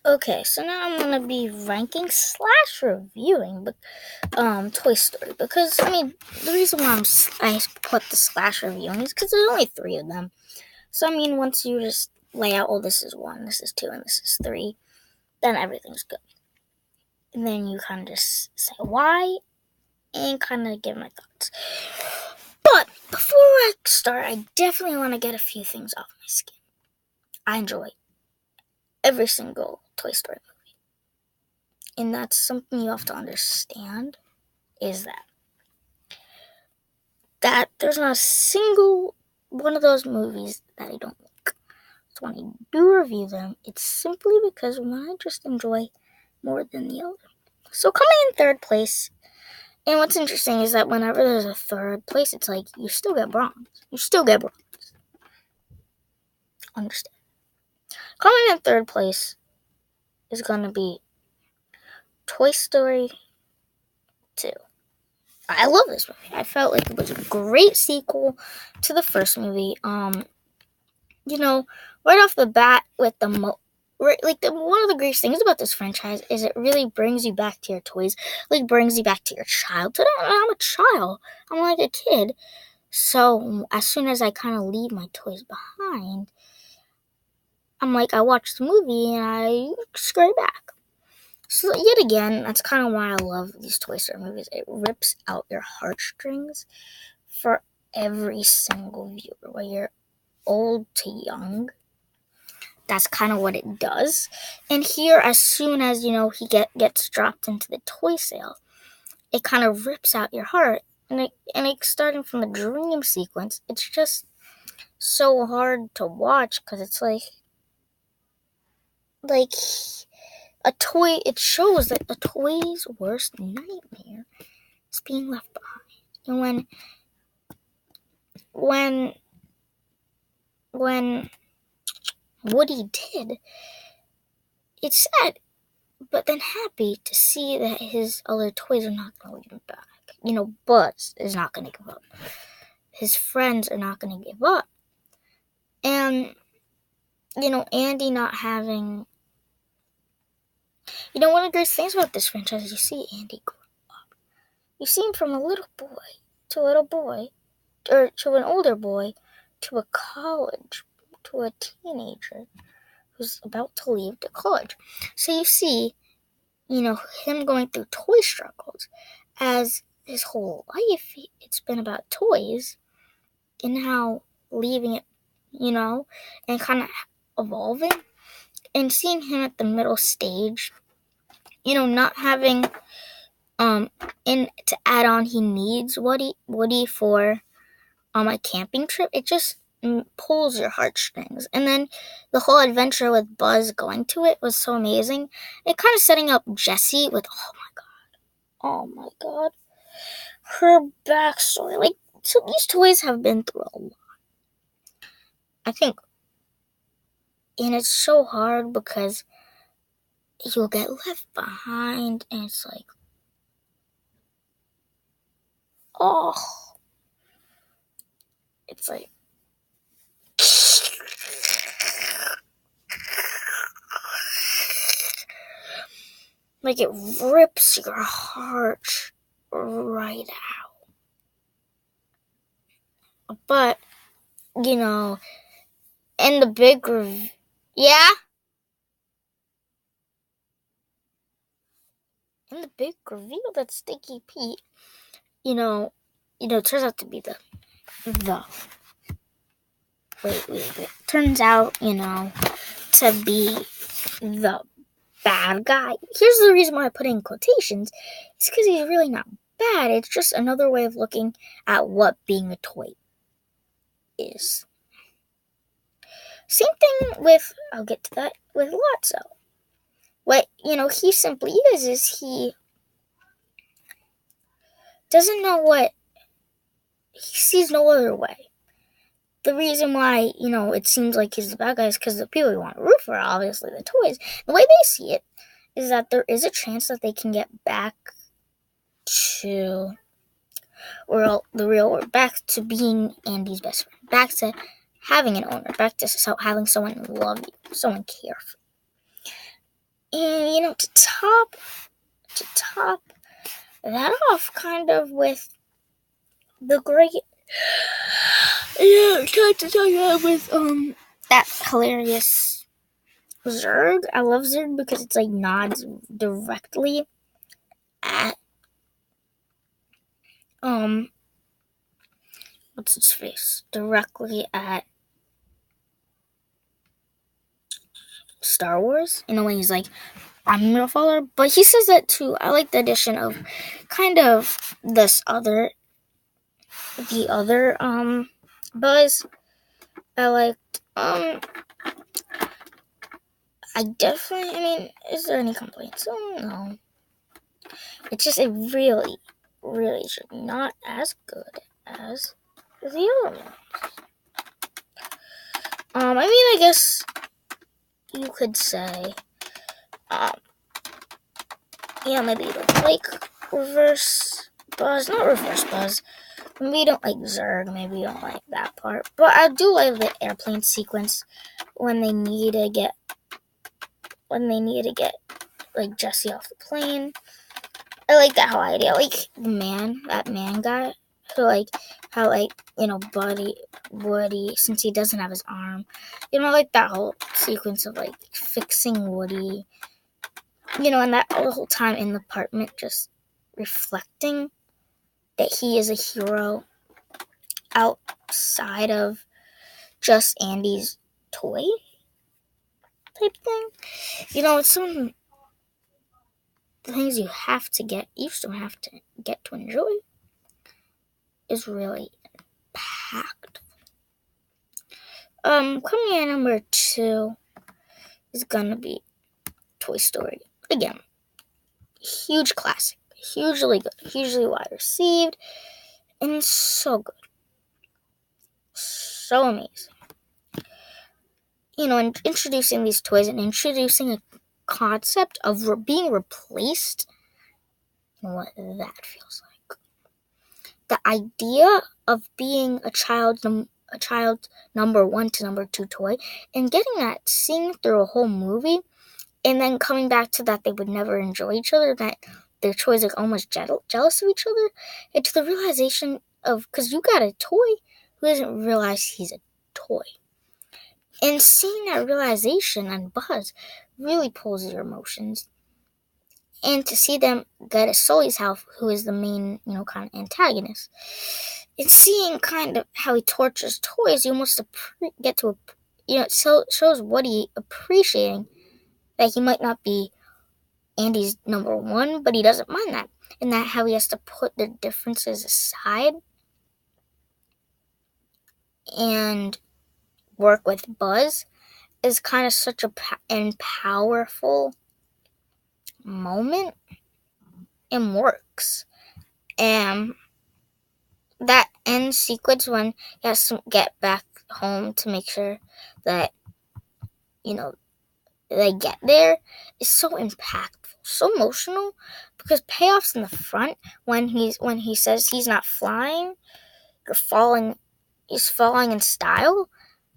Okay, so now I'm gonna be ranking slash reviewing, Toy Story because the reason why I put the slash reviewing is because there's only three of them. So once you just lay out, oh, this is one, this is two, and this is three, then everything's good. And then you kind of just say why and kind of give my thoughts. But before I start, I definitely want to get a few things off my skin. I enjoy every single Toy Story movie, and that's something you have to understand. Is that there's not a single one of those movies that I don't like. So when I do review them, it's simply because one I just enjoy more than the other. So coming in third place, and what's interesting is that whenever there's a third place, it's like you still get bronze. You still get bronze. Understand. Coming in third place is gonna be Toy Story 2. I love this movie. I felt like it was a great sequel to the first movie. Right off the bat with one of the greatest things about this franchise is it really brings you back to your toys, like brings you back to your childhood. I'm a child. I'm like a kid. So as soon as I kind of leave my toys behind, I'm like, I watch the movie and I scurry back. So yet again, that's kind of why I love these Toy Story movies. It rips out your heartstrings for every single viewer, whether you're old to young. That's kind of what it does. And here, as soon as he gets dropped into the toy sale, it kind of rips out your heart. And it starting from the dream sequence, it's just so hard to watch because it's like a toy. It shows that a toy's worst nightmare is being left behind. And when Woody did, it's sad, but then happy to see that his other toys are not going to leave him back. Buzz is not going to give up. His friends are not going to give up. And, Andy not having... one of the greatest things about this franchise is you see Andy grow up. You see him from a little boy, or to an older boy, to a college, to a teenager who's about to leave to college. So you see, him going through toy struggles as his whole life, it's been about toys and how leaving it, and kind of evolving and seeing him at the middle stage, not having, and to add on, he needs Woody for a camping trip. It just pulls your heartstrings. And then the whole adventure with Buzz going to it was so amazing. It kind of setting up Jessie with, oh my god, her backstory. So these toys have been through a lot, I think. And it's so hard because you'll get left behind and it's like, oh, it's like, it rips your heart right out. But, and the big yeah? And the big reveal that Sticky Pete, turns out to be the wait. Turns out, to be the bad guy. Here's the reason why I put in quotations. It's because he's really not bad. It's just another way of looking at what being a toy is. Same thing with, I'll get to that, with Lotso. What, he simply is he doesn't know what, he sees no other way. The reason why, it seems like he's the bad guy is because the people we want to root for are obviously the toys. The way they see it is that there is a chance that they can get back to, the real world, back to being Andy's best friend, back to having an owner, back to having someone love you, someone care for you. And to top that off, kind of with the great, with that hilarious Zerg. I love Zerg because it's like nods directly at what's his face? Directly at Star Wars. When he's like, I'm your father. But he says that too. I like the addition of kind of the other Buzz. I liked is there any complaints? No. It's just it really, really should not as good as the other one. I guess you could say, maybe you don't like reverse Buzz, not reverse Buzz. Maybe you don't like Zerg, maybe you don't like that part. But I do like the airplane sequence when they need to get like Jesse off the plane. I like that whole idea. Like that man guy who how Woody, since he doesn't have his arm, like that whole sequence of like fixing Woody, and that whole time in the apartment just reflecting that he is a hero outside of just Andy's toy type thing. It's some things you still have to get to enjoy is really packed. Coming in number 2 is gonna be Toy Story. Again, huge classic, hugely good, hugely wide received, and so good. So amazing. And introducing these toys and introducing a concept of being replaced, what that feels like. The idea of being a child number 1 to number 2 toy, and getting that seen through a whole movie, and then coming back to that they would never enjoy each other, that their toys are almost jealous of each other, and to the realization of, because you got a toy who doesn't realize he's a toy. And seeing that realization on Buzz really pulls your emotions. And to see them get to Sully's house, who is the main, kind of antagonist. And seeing kind of how he tortures toys, you almost get to, it shows Woody appreciating that he might not be Andy's number 1, but he doesn't mind that. And that how he has to put their differences aside and work with Buzz is kind of such a powerful moment, and works. And that end sequence when he has to get back home to make sure that they get there is so impactful, so emotional, because payoffs in the front when he says he's not flying, he's falling in style.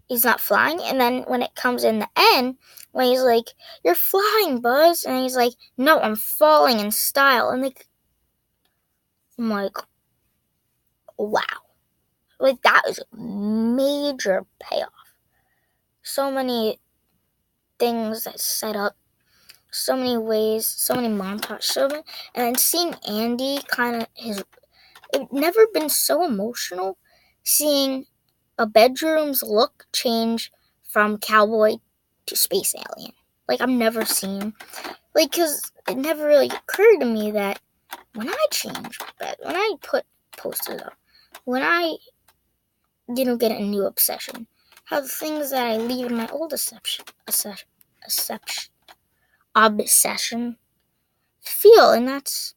He's not flying, and then when it comes in the end, when he's like, "You're flying, Buzz," and he's like, "No, I'm falling in style," and I'm like, wow, like that was a major payoff. So many things that set up, so many ways, so many montages, and then seeing Andy it never been so emotional, seeing a bedroom's look change from cowboy to space alien. Like, I've never seen, because it never really occurred to me that when I change bed, when I put posters up, when I, get a new obsession, how the things that I leave in my old obsession feel, and that's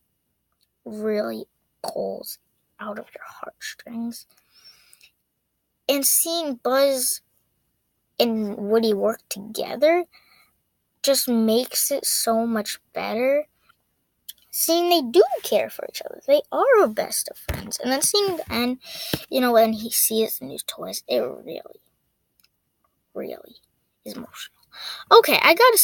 really pulls out of your heartstrings. And seeing Buzz and Woody work together just makes it so much better. Seeing they do care for each other. They are a best of friends. And then seeing the end, when he sees the new toys, it really, really is emotional. Okay, I gotta